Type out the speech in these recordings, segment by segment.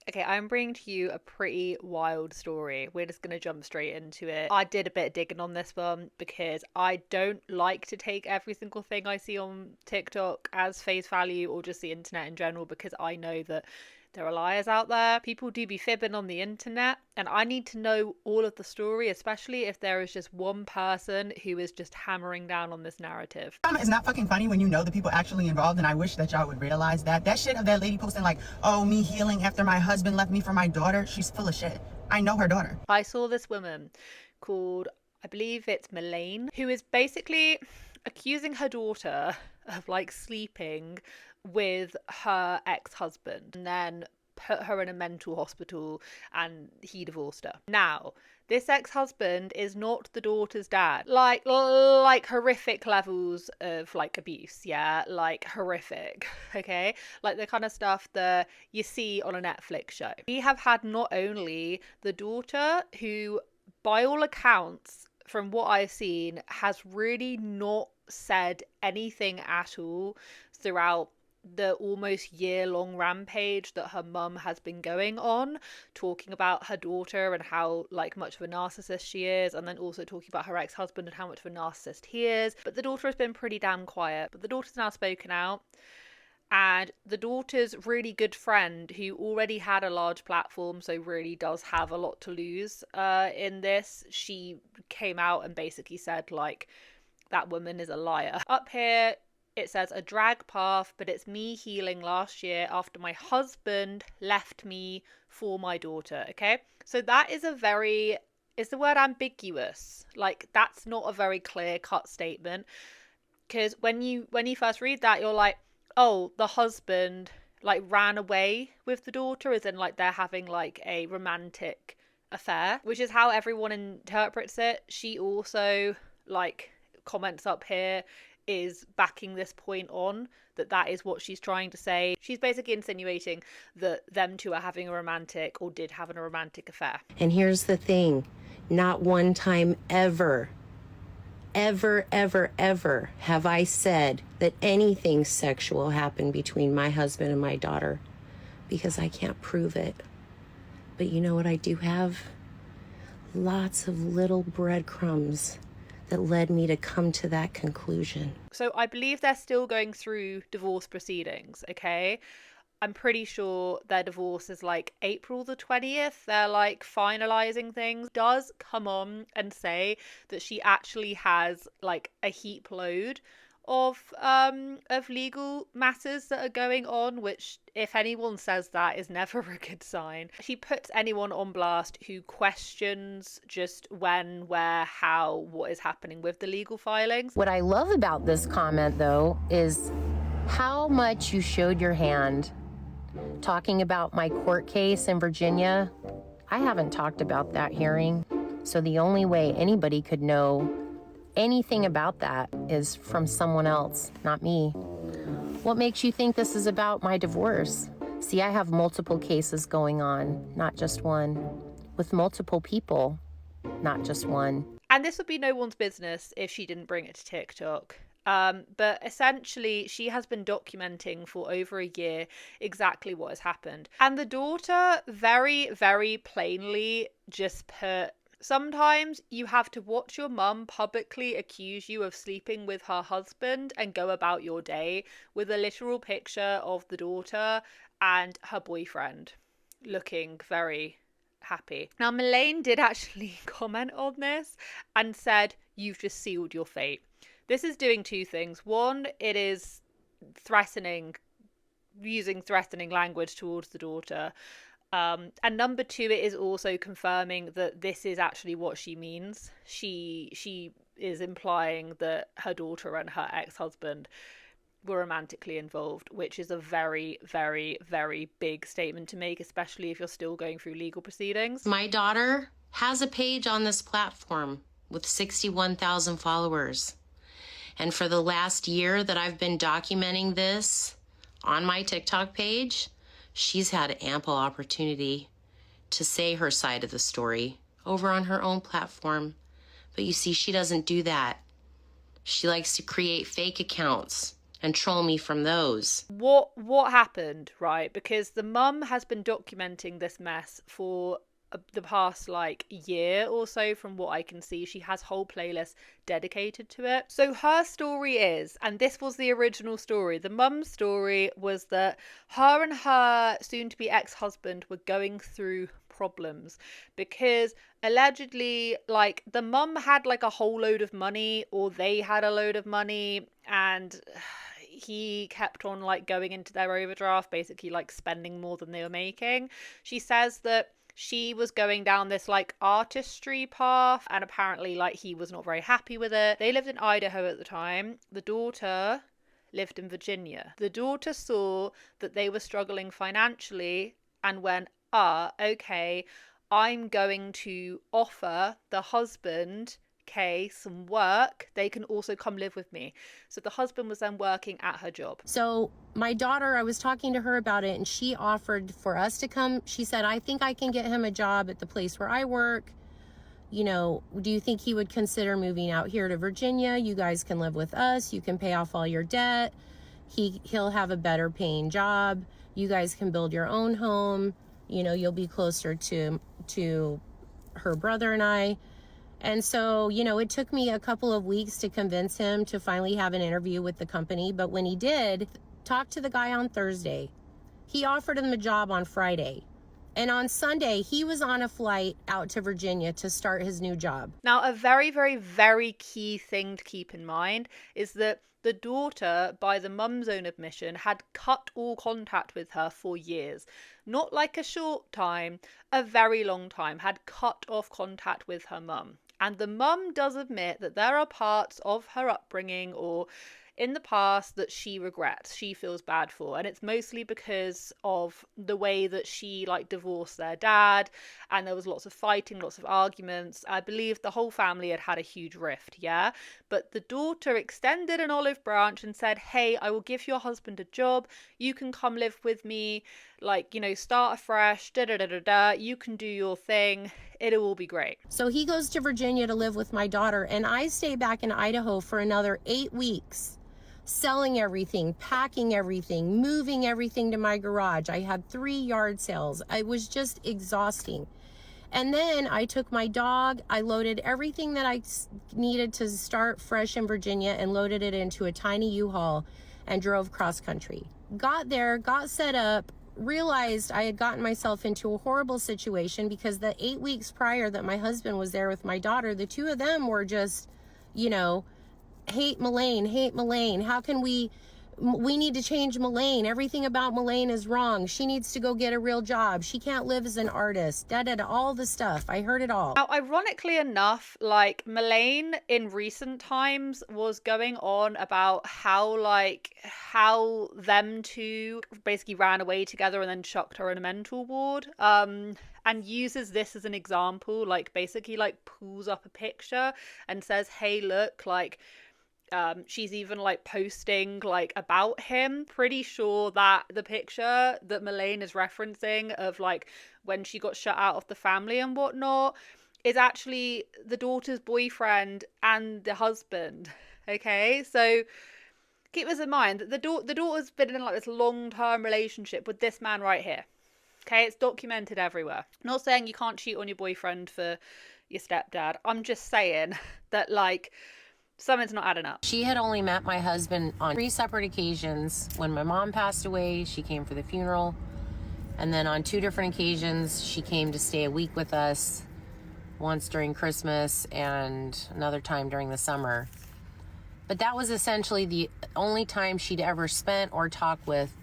Okay, I'm bringing to you a pretty wild story. We're just going to jump straight into it. I did a bit of digging on this one because I don't like to take every single thing I see on TikTok as face value or just the internet in general, because I know that there are liars out there. People do be fibbing on the internet, and I need to know all of the story, especially if there is just one person who is just hammering down on this narrative. It's not fucking funny when you know the people actually involved, and I wish that y'all would realize that. That shit of that lady posting like, oh, me healing after my husband left me for my daughter, she's full of shit. I know her daughter. I saw this woman called, I believe it's Melaine, who is basically accusing her daughter of like sleeping with her ex-husband and then put her in a mental hospital, and he divorced her. Now, this ex-husband is not the daughter's dad. Like horrific levels of like abuse, yeah? Like horrific, okay? Like the kind of stuff that you see on a Netflix show. We have had not only the daughter who, by all accounts, from what I've seen, has really not said anything at all throughout the almost year-long rampage that her mum has been going on, talking about her daughter and how like much of a narcissist she is, and then also talking about her ex-husband and how much of a narcissist he is. But the daughter has been pretty damn quiet. But the daughter's now spoken out, and the daughter's really good friend, who already had a large platform, so really does have a lot to lose in this, she came out and basically said like, that woman is a liar. Up here it says a drag path, but it's me healing last year after my husband left me for my daughter. Okay, so that is is the word ambiguous. Like, that's not a very clear cut statement, because when you first read that, you're like, oh, the husband like ran away with the daughter, as in like they're having like a romantic affair, which is how everyone interprets it. She also like comments up here is backing this point on, that is what she's trying to say. She's basically insinuating that them two are having a romantic, or did have a romantic affair. And here's the thing, not one time ever have I said that anything sexual happened between my husband and my daughter, because I can't prove it. But you know what I do have? Lots of little breadcrumbs that led me to come to that conclusion. So I believe they're still going through divorce proceedings, okay? I'm pretty sure their divorce is like April the 20th. They're like finalizing things. Does come on and say that she actually has like a heap load of legal matters that are going on, which, if anyone says that, is never a good sign. She puts anyone on blast who questions just when, where, how, what is happening with the legal filings. What I love about this comment, though, is how much you showed your hand talking about my court case in Virginia. I haven't talked about that hearing, so the only way anybody could know anything about that is from someone else, not me. What makes you think this is about my divorce? See, I have multiple cases going on, not just one, with multiple people, not just one. And this would be no one's business if she didn't bring it to TikTok. But essentially, she has been documenting for over a year exactly what has happened. And the daughter very, very plainly just put, sometimes you have to watch your mum publicly accuse you of sleeping with her husband and go about your day, with a literal picture of the daughter and her boyfriend looking very happy. Now, Melaine did actually comment on this and said, you've just sealed your fate. This is doing two things. One, it is using threatening language towards the daughter. And number two, it is also confirming that this is actually what she means. She is implying that her daughter and her ex-husband were romantically involved, which is a very, very, very big statement to make, especially if you're still going through legal proceedings. My daughter has a page on this platform with 61,000 followers. And for the last year that I've been documenting this on my TikTok page, she's had ample opportunity to say her side of the story over on her own platform. But you see, she doesn't do that. She likes to create fake accounts and troll me from those. What happened, right? Because the mum has been documenting this mess for the past like year or so. From what I can see, she has whole playlists dedicated to it. So her story is, and this was the original story, the mum's story was that her and her soon-to-be ex-husband were going through problems because allegedly, like, the mum had like a whole load of money, or they had a load of money, and he kept on like going into their overdraft, basically like spending more than they were making. She says that she was going down this like artistry path, and apparently like he was not very happy with it. They lived in Idaho at the time. The daughter lived in Virginia. The daughter saw that they were struggling financially and went, okay, I'm going to offer the husband some work. They can also come live with me. So the husband was then working at her job. So my daughter, I was talking to her about it, and she offered for us to come. She said, I think I can get him a job at the place where I work. You know, do you think he would consider moving out here to Virginia? You guys can live with us. You can pay off all your debt. He'll have a better paying job. You guys can build your own home. You know, you'll be closer to her brother and I. And so, you know, it took me a couple of weeks to convince him to finally have an interview with the company. But when he did, talk to the guy on Thursday. He offered him a job on Friday. And on Sunday, he was on a flight out to Virginia to start his new job. Now, a very, very, very key thing to keep in mind is that the daughter, by the mum's own admission, had cut all contact with her for years. Not like a short time, a very long time, had cut off contact with her mum. And the mum does admit that there are parts of her upbringing or in the past that she regrets, she feels bad for, and it's mostly because of the way that she like divorced their dad, and there was lots of fighting, lots of arguments. I believe the whole family had a huge rift, yeah? But the daughter extended an olive branch and said, hey, I will give your husband a job, you can come live with me, like, you know, start afresh, you can do your thing, it'll all be great. So he goes to Virginia to live with my daughter, and I stay back in Idaho for another 8 weeks. Selling everything, packing everything, moving everything to my garage. I had 3 yard sales. It was just exhausting. And then I took my dog, I loaded everything that I needed to start fresh in Virginia and loaded it into a tiny U-Haul and drove cross country. Got there, got set up, realized I had gotten myself into a horrible situation because the 8 weeks prior that my husband was there with my daughter, the two of them were just, you know, hate Melaine. How can we need to change Melaine. Everything about Melaine is wrong. She needs to go get a real job. She can't live as an artist. All the stuff. I heard it all. Now, ironically enough, like, Melaine in recent times was going on about how them two basically ran away together and then chucked her in a mental ward. And uses this as an example, like, basically, like, pulls up a picture and says, hey, look, like, she's even like posting like about him. Pretty sure that the picture that Melaine is referencing of like when she got shut out of the family and whatnot is actually the daughter's boyfriend and the husband. Okay, so keep this in mind that the daughter's been in like this long-term relationship with this man right here. Okay, it's documented everywhere. I'm not saying you can't cheat on your boyfriend for your stepdad. I'm just saying that like something's not adding up. She had only met my husband on 3 separate occasions. When my mom passed away, she came for the funeral. And then on 2 different occasions, she came to stay a week with us. Once during Christmas and another time during the summer. But that was essentially the only time she'd ever spent or talked with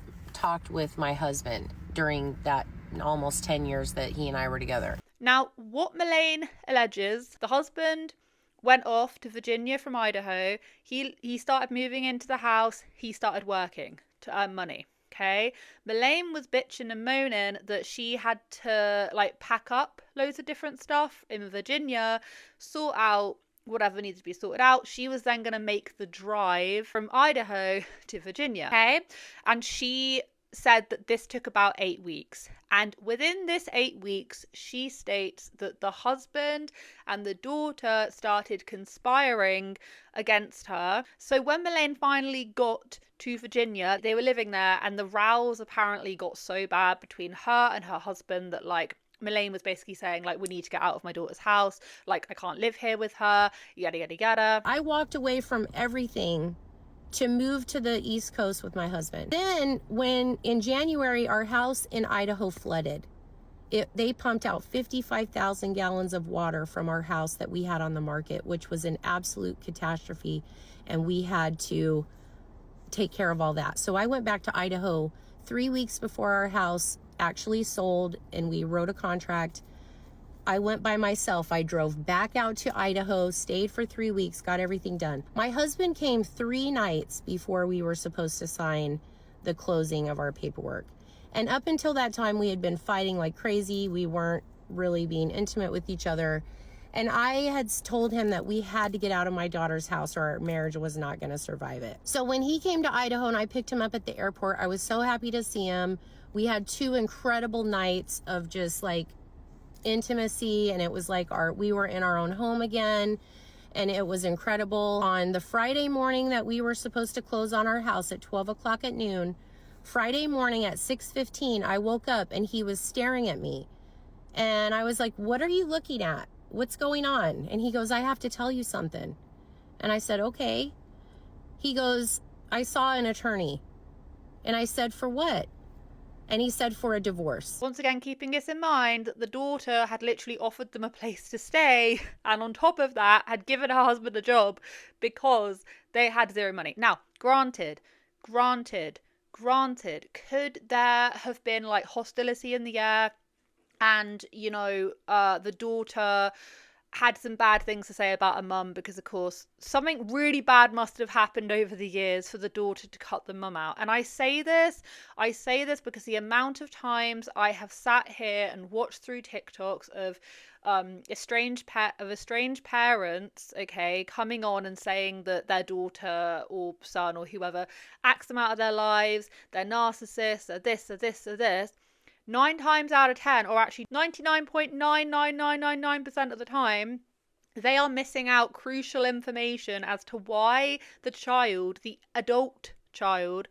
my husband during that almost 10 years that he and I were together. Now, what Melaine alleges, the husband went off to Virginia from Idaho. He started moving into the house. He started working to earn money. Okay, Melaine was bitching and moaning that she had to like pack up loads of different stuff in Virginia, sort out whatever needs to be sorted out. She was then going to make the drive from Idaho to Virginia. Okay, and she said that this took about 8 weeks. And within this 8 weeks, she states that the husband and the daughter started conspiring against her. So when Melaine finally got to Virginia, they were living there, and the rows apparently got so bad between her and her husband that, like, Melaine was basically saying, like, we need to get out of my daughter's house. Like, I can't live here with her, yada, yada, yada. I walked away from everything to move to the East Coast with my husband. Then when in January, our house in Idaho flooded. They pumped out 55,000 gallons of water from our house that we had on the market, which was an absolute catastrophe. And we had to take care of all that. So I went back to Idaho 3 weeks before our house actually sold and we wrote a contract. I went by myself. I drove back out to Idaho, stayed for 3 weeks, got everything done. My husband came 3 nights before we were supposed to sign the closing of our paperwork. And up until that time, we had been fighting like crazy. We weren't really being intimate with each other. And I had told him that we had to get out of my daughter's house or our marriage was not going to survive it. So when he came to Idaho and I picked him up at the airport, I was so happy to see him. We had 2 incredible nights of just like intimacy, and it was like we were in our own home again, and it was incredible. On the Friday morning that we were supposed to close on our house at 12 o'clock at noon, Friday morning at 6:15, I woke up and he was staring at me, and I was like, what are you looking at? What's going on? And he goes, I have to tell you something. And I said, okay. He goes, I saw an attorney. And I said, for what? And he said, for a divorce. Once again, keeping this in mind, that the daughter had literally offered them a place to stay, and on top of that, had given her husband a job because they had 0 money. Now, granted, could there have been like hostility in the air, and, you know, the daughter had some bad things to say about her mum, because of course something really bad must have happened over the years for the daughter to cut the mum out. And I say this because the amount of times I have sat here and watched through TikToks of estranged parents, okay, coming on and saying that their daughter or son or whoever acts them out of their lives, they're narcissists, they're this, they're this, they're this. 9 times out of 10, or actually 99.99999% of the time, they are missing out crucial information as to why the child, the adult child,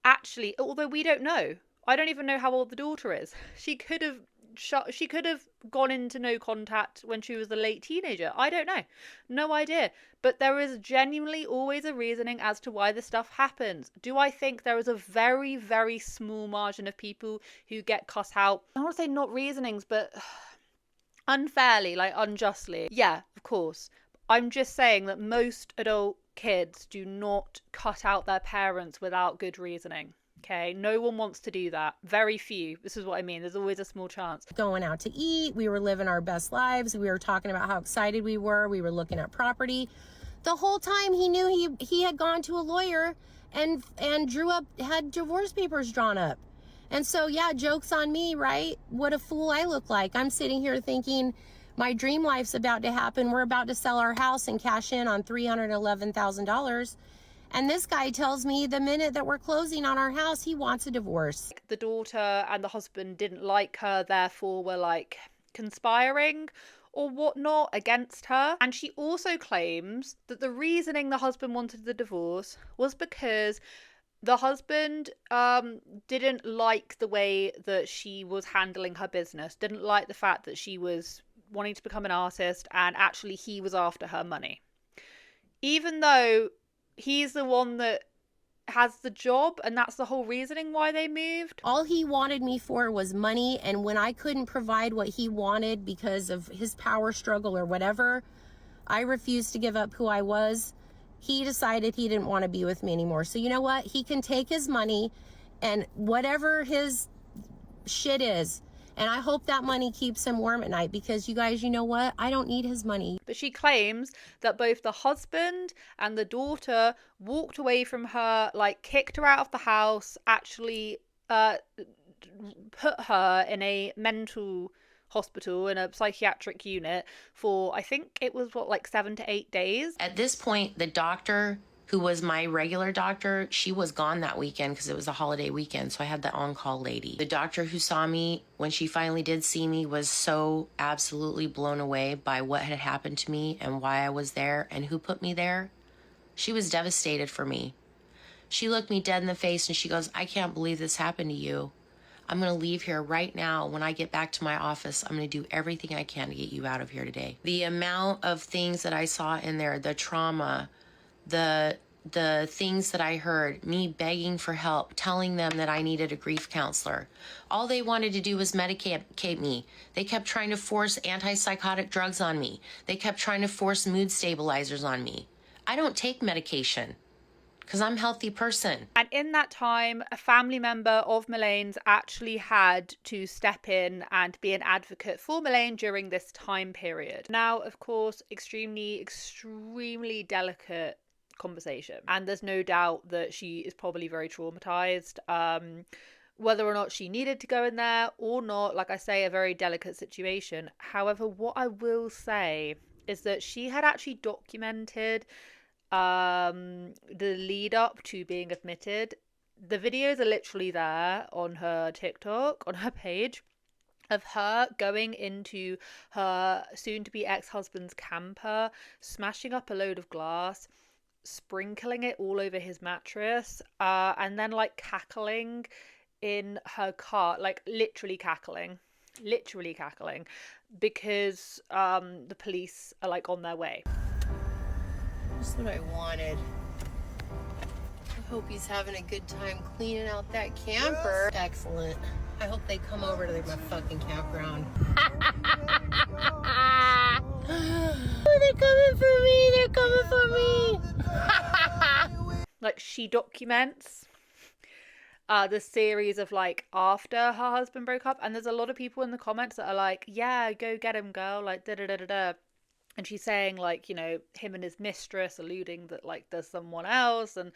actually, although we don't know. I don't even know how old the daughter is. She could have gone into no contact when she was a late teenager. I don't know. No idea. But there is genuinely always a reasoning as to why this stuff happens. Do I think there is a very, very small margin of people who get cut out? I don't want to say not reasonings, but unfairly, like unjustly. Yeah, of course. I'm just saying that most adult kids do not cut out their parents without good reasoning. Okay, no one wants to do that. Very few. This is what I mean. There's always a small chance. Going out to eat. We were living our best lives. We were talking about how excited we were. We were looking at property. The whole time he knew he had gone to a lawyer and had divorce papers drawn up. And so, yeah, joke's on me, right? What a fool I look like. I'm sitting here thinking my dream life's about to happen. We're about to sell our house and cash in on $311,000. And this guy tells me the minute that we're closing on our house, he wants a divorce. The daughter and the husband didn't like her, therefore were like conspiring or whatnot against her. And she also claims that the reasoning the husband wanted the divorce was because the husband didn't like the way that she was handling her business, didn't like the fact that she was wanting to become an artist, and actually he was after her money. Even though he's the one that has the job, and that's the whole reasoning why they moved. All he wanted me for was money, and when I couldn't provide what he wanted because of his power struggle or whatever, I refused to give up who I was. He decided he didn't want to be with me anymore. So you know what? He can take his money and whatever his shit is, and I hope that money keeps him warm at night, because you guys, you know what? I don't need his money. But she claims that both the husband and the daughter walked away from her, like kicked her out of the house, actually put her in a mental hospital, in a psychiatric unit for, I think it was like 7 to 8 days. At this point, the doctor who was my regular doctor, she was gone that weekend because it was a holiday weekend. So I had the on-call lady. The doctor who saw me when she finally did see me was so absolutely blown away by what had happened to me and why I was there and who put me there. She was devastated for me. She looked me dead in the face and she goes, I can't believe this happened to you. I'm going to leave here right now. When I get back to my office, I'm going to do everything I can to get you out of here today. The amount of things that I saw in there, the trauma, the things that I heard, me begging for help, telling them that I needed a grief counselor. All they wanted to do was medicate me. They kept trying to force antipsychotic drugs on me. They kept trying to force mood stabilizers on me. I don't take medication because I'm a healthy person. And in that time, a family member of Melane's actually had to step in and be an advocate for Melane during this time period. Now, of course, extremely delicate conversation. And there's no doubt that she is probably very traumatized. Whether or not she needed to go in there or not, like I say, a very delicate situation. However, what I will say is that she had actually documented the lead up to being admitted. The videos are literally there on her TikTok, on her page, of her going into her soon-to-be ex-husband's camper, smashing up a load of glass, sprinkling it all over his mattress, and then like cackling in her car, like literally cackling, because the police are like on their way. That's what I wanted. I hope he's having a good time cleaning out that camper. Excellent. I hope they come over to my fucking campground. Oh, they're coming for me. Like, she documents the series of like after her husband broke up, and there's a lot of people in the comments that are like, yeah, go get him, girl, like da da da da da. And she's saying, like, you know, him and his mistress, alluding that, like, there's someone else. And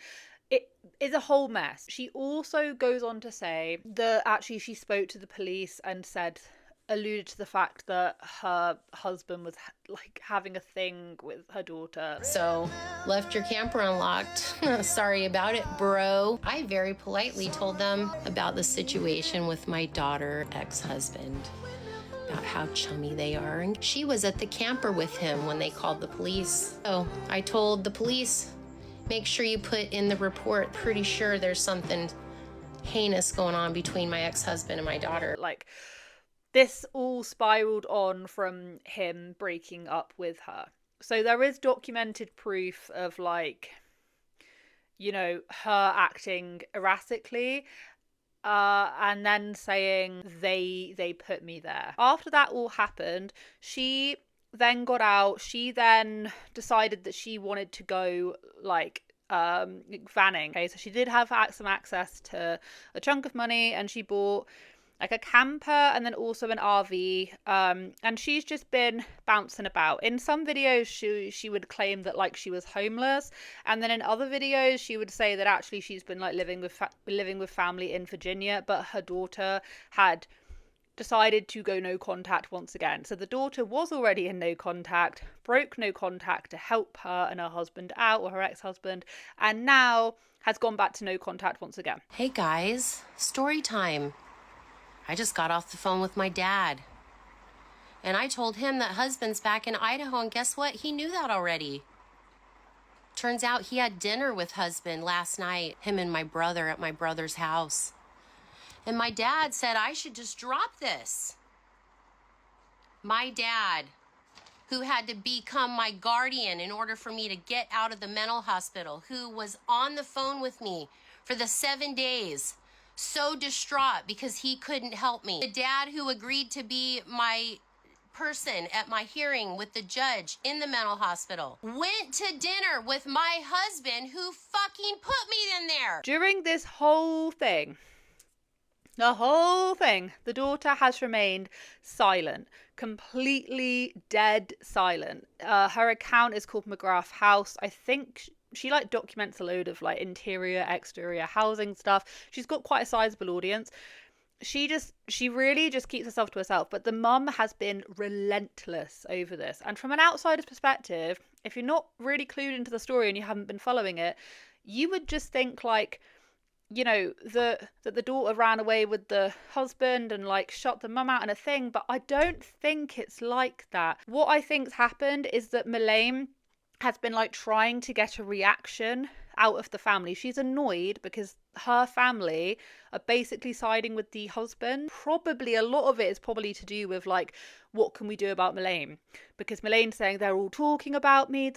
it is a whole mess. She also goes on to say that actually she spoke to the police and alluded to the fact that her husband was, like, having a thing with her daughter. So, left your camper unlocked. Sorry about it, bro. I very politely told them about the situation with my daughter, ex-husband. About how chummy they are, and she was at the camper with him when they called the police. So I told the police, make sure you put in the report, pretty sure there's something heinous going on between my ex-husband and my daughter. Like, this all spiraled on from him breaking up with her. So there is documented proof of, like, you know, her acting erratically, and then saying they put me there. After that all happened, she then got out. She then decided that she wanted to go, like, vanning. Okay, so she did have some access to a chunk of money, and she bought like a camper and then also an RV, and she's just been bouncing about. In some videos she would claim that, like, she was homeless, and then in other videos she would say that actually she's been, like, living with family in Virginia, but her daughter had decided to go no contact once again. So the daughter was already in no contact, broke no contact to help her and her husband out, or her ex-husband, and now has gone back to no contact once again. Hey guys, story time. I just got off the phone with my dad. And I told him that husband's back in Idaho, and guess what? He knew that already. Turns out he had dinner with husband last night, him and my brother at my brother's house. And my dad said I should just drop this. My dad, who had to become my guardian in order for me to get out of the mental hospital, who was on the phone with me for the 7 days, so distraught because he couldn't help me. The dad who agreed to be my person at my hearing with the judge in the mental hospital went to dinner with my husband who fucking put me in there. During this whole thing, the daughter has remained silent, completely dead silent. Her account is called McGrath House. I think she, like, documents a load of, like, interior, exterior housing stuff. She's got quite a sizable audience. she really just keeps herself to herself. But the mum has been relentless over this. And from an outsider's perspective, if you're not really clued into the story and you haven't been following it, you would just think like, you know, that the daughter ran away with the husband and like shot the mum out in a thing. But I don't think it's like that. What I think's happened is that Melaine has been like trying to get a reaction out of the family. She's annoyed because her family are basically siding with the husband. Probably a lot of it is probably to do with like, what can we do about Melaine? Because Melaine's saying they're all talking about me,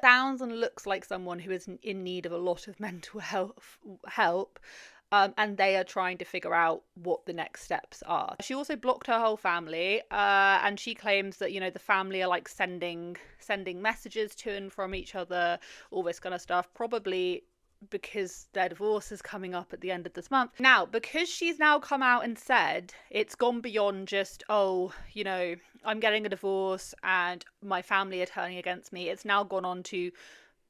sounds and looks like someone who is in need of a lot of mental health help. And they are trying to figure out what the next steps are. She also blocked her whole family, and she claims that, you know, the family are like sending messages to and from each other, all this kind of stuff, probably because their divorce is coming up at the end of this month. Now, because she's now come out and said it's gone beyond just, oh, you know, I'm getting a divorce and my family are turning against me, it's now gone on to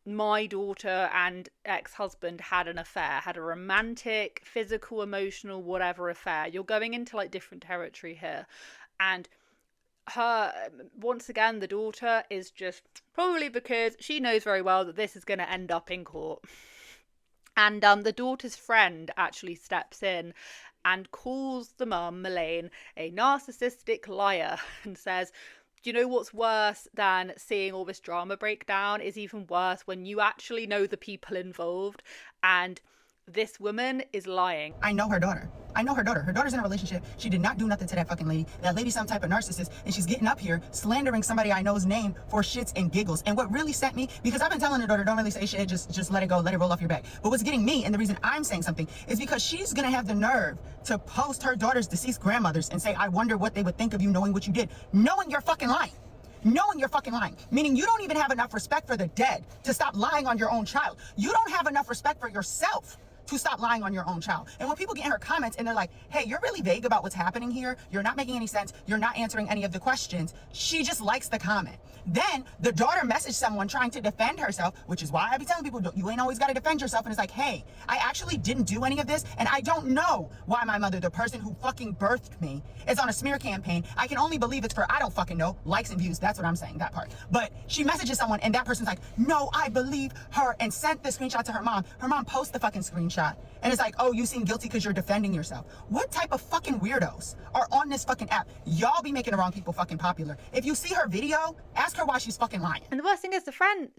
my daughter and ex-husband had an affair, had a romantic, physical, emotional, whatever affair. You're going into like different territory here. And her, once again, the daughter is just probably because she knows very well that this is going to end up in court. And the daughter's friend actually steps in and calls the mum, Melaine, a narcissistic liar and says, do you know what's worse than seeing all this drama break down is even worse when you actually know the people involved and this woman is lying. I know her daughter. I know her daughter. Her daughter's in a relationship. She did not do nothing to that fucking lady. That lady's some type of narcissist, and she's getting up here slandering somebody I know's name for shits and giggles. And what really sent me, because I've been telling her daughter, don't really say shit, just let it go, let it roll off your back. But what's getting me, and the reason I'm saying something, is because she's gonna have the nerve to post her daughter's deceased grandmothers and say, I wonder what they would think of you knowing what you did. Knowing you're fucking lying. Knowing you're fucking lying. Meaning you don't even have enough respect for the dead to stop lying on your own child. You don't have enough respect for yourself to stop lying on your own child. And when people get in her comments and they're like, hey, you're really vague about what's happening here, you're not making any sense, you're not answering any of the questions, she just likes the comment. Then the daughter messaged someone trying to defend herself, which is why I be telling people, you ain't always got to defend yourself. And it's like, hey, I actually didn't do any of this, and I don't know why my mother, the person who fucking birthed me, is on a smear campaign. I can only believe it's for, I don't fucking know, likes and views. That's what I'm saying, that part. But she messages someone and that person's like, no, I believe her, and sent the screenshot to her mom. Her mom posts the fucking screenshot. And it's like, oh, you seem guilty because you're defending yourself. What type of fucking weirdos are on this fucking app? Y'all be making the wrong people fucking popular. If you see her video, ask her why she's fucking lying. And the worst thing is the friend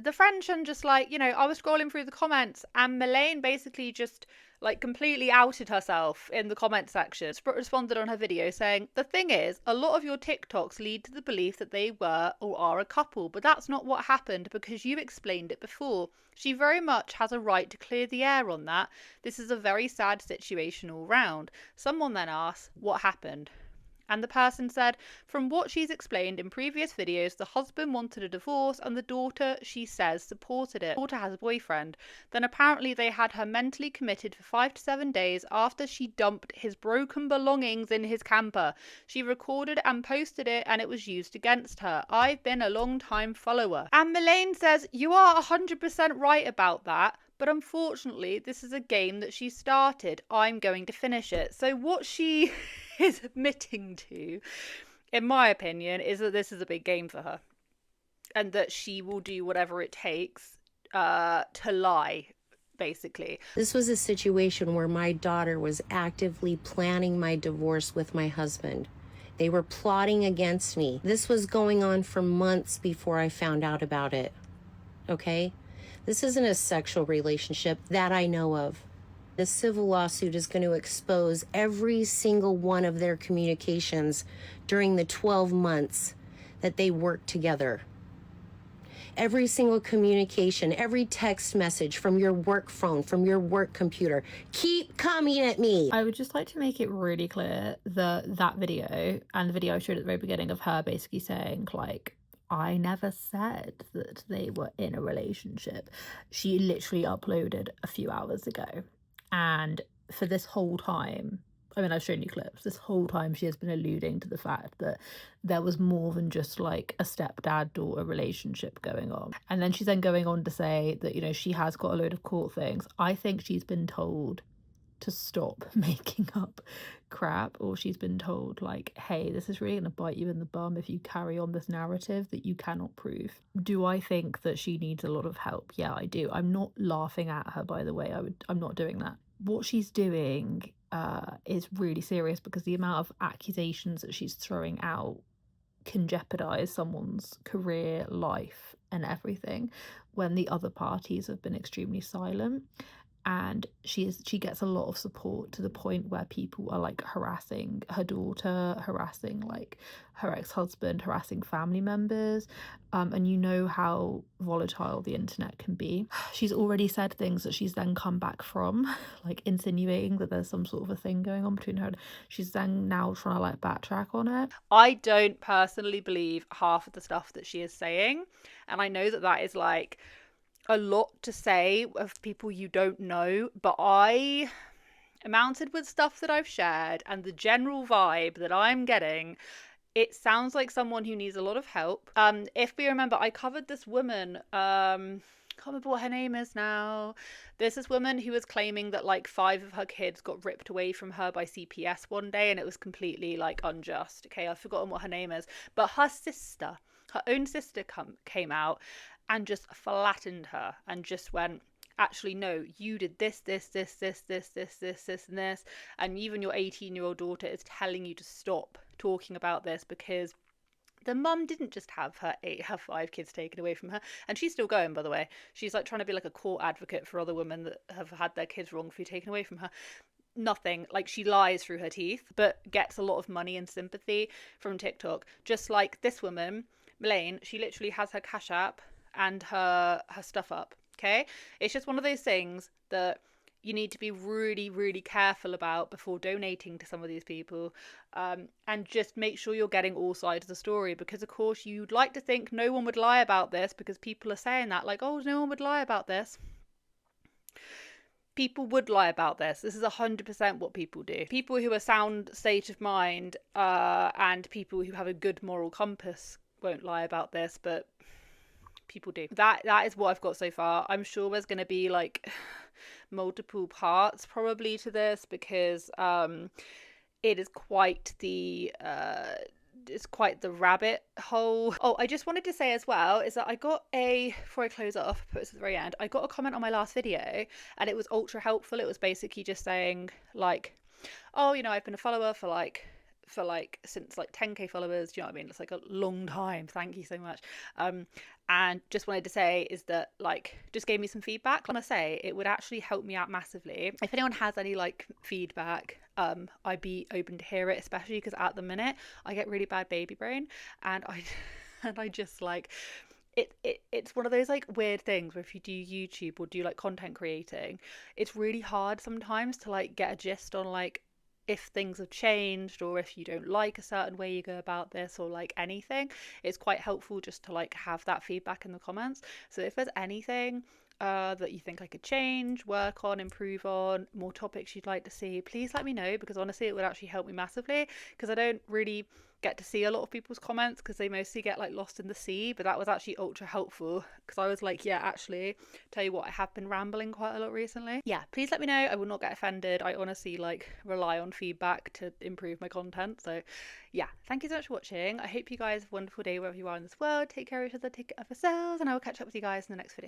shouldn't just like, you know, I was scrolling through the comments and Melaine basically just like completely outed herself in the comment section, responded on her video saying, the thing is, a lot of your TikToks lead to the belief that they were or are a couple, but that's not what happened because you explained it before. She very much has a right to clear the air on that. This is a very sad situation all round. Someone then asked, what happened? And the person said, from what she's explained in previous videos, the husband wanted a divorce and the daughter, she says, supported it. The daughter has a boyfriend. Then apparently they had her mentally committed for 5 to 7 days after she dumped his broken belongings in his camper. She recorded and posted it and it was used against her. I've been a long time follower. And Melaine says, you are 100% right about that. But unfortunately, this is a game that she started. I'm going to finish it. So what she is admitting to, in my opinion, is that this is a big game for her. And that she will do whatever it takes to lie, basically. This was a situation where my daughter was actively planning my divorce with my husband. They were plotting against me. This was going on for months before I found out about it. Okay? This isn't a sexual relationship that I know of. This civil lawsuit is going to expose every single one of their communications during the 12 months that they worked together. Every single communication, every text message from your work phone, from your work computer, keep coming at me. I would just like to make it really clear that video and the video I showed at the very beginning of her basically saying, like, I never said that they were in a relationship. She literally uploaded a few hours ago. And for this whole time, I mean, I've shown you clips, this whole time she has been alluding to the fact that there was more than just like a stepdad-daughter relationship going on. And then she's then going on to say that, you know, she has got a load of court things. I think she's been told to stop making up crap, or she's been told like, hey, this is really going to bite you in the bum if you carry on this narrative that you cannot prove. Do I think that she needs a lot of help? Yeah, I do. I'm not laughing at her, by the way. I'm not doing that. What she's doing is really serious, because the amount of accusations that she's throwing out can jeopardize someone's career, life, and everything, when the other parties have been extremely silent. And she gets a lot of support, to the point where people are like harassing her daughter, harassing like her ex-husband, harassing family members, and you know how volatile the internet can be. She's already said things that she's then come back from, like insinuating that there's some sort of a thing going on between her. She's then now trying to like backtrack on it. I don't personally believe half of the stuff that she is saying, and I know that that is like a lot to say of people you don't know, but I mounted with stuff that I've shared and the general vibe that I'm getting, it sounds like someone who needs a lot of help. If we remember, I covered this woman, can't remember what her name is now. There's this woman who was claiming that like 5 of her kids got ripped away from her by CPS one day, and it was completely like unjust. Okay, I've forgotten what her name is, but her own sister came out and just flattened her and just went, actually, no, you did this, and this, and even your 18-year-old daughter is telling you to stop talking about this, because the mum didn't just have her 5 kids taken away from her, and she's still going, by the way. She's like trying to be like a court advocate for other women that have had their kids wrongfully taken away from her. Nothing, like, she lies through her teeth, but gets a lot of money and sympathy from TikTok. Just like this woman, Melaine, she literally has her Cash App and her stuff up. Okay, it's just one of those things that you need to be really, really careful about before donating to some of these people, and just make sure you're getting all sides of the story, because of course you'd like to think no one would lie about this, because people are saying that, like, oh, no one would lie about this. People would lie about this. This is 100% what people do. People who are sound state of mind, and people who have a good moral compass won't lie about this, but people do. That is what I've got so far. I'm sure there's going to be like multiple parts probably to this, because it is quite the rabbit hole. Oh, I just wanted to say as well is that I got before I close it off, put this at the very end, I got a comment on my last video and it was ultra helpful. It was basically just saying like, oh, you know, I've been a follower for since like 10k followers, do you know what I mean? It's like a long time, thank you so much. And just wanted to say is that, like, just gave me some feedback. I want to say it would actually help me out massively if anyone has any like feedback. I'd be open to hear it, especially because at the minute I get really bad baby brain, and I just like it's one of those like weird things where if you do YouTube or do like content creating, it's really hard sometimes to like get a gist on like if things have changed, or if you don't like a certain way you go about this, or like anything. It's quite helpful just to like have that feedback in the comments. So if there's anything that you think I could change, work on, improve on, more topics you'd like to see, please let me know, because honestly it would actually help me massively, because I don't really get to see a lot of people's comments because they mostly get like lost in the sea. But that was actually ultra helpful, because I was like, yeah, actually, tell you what, I have been rambling quite a lot recently. Yeah, please let me know. I will not get offended. I honestly like rely on feedback to improve my content. So yeah, thank you so much for watching. I hope you guys have a wonderful day wherever you are in this world. Take care of each other, take care of yourselves, and I will catch up with you guys in the next video.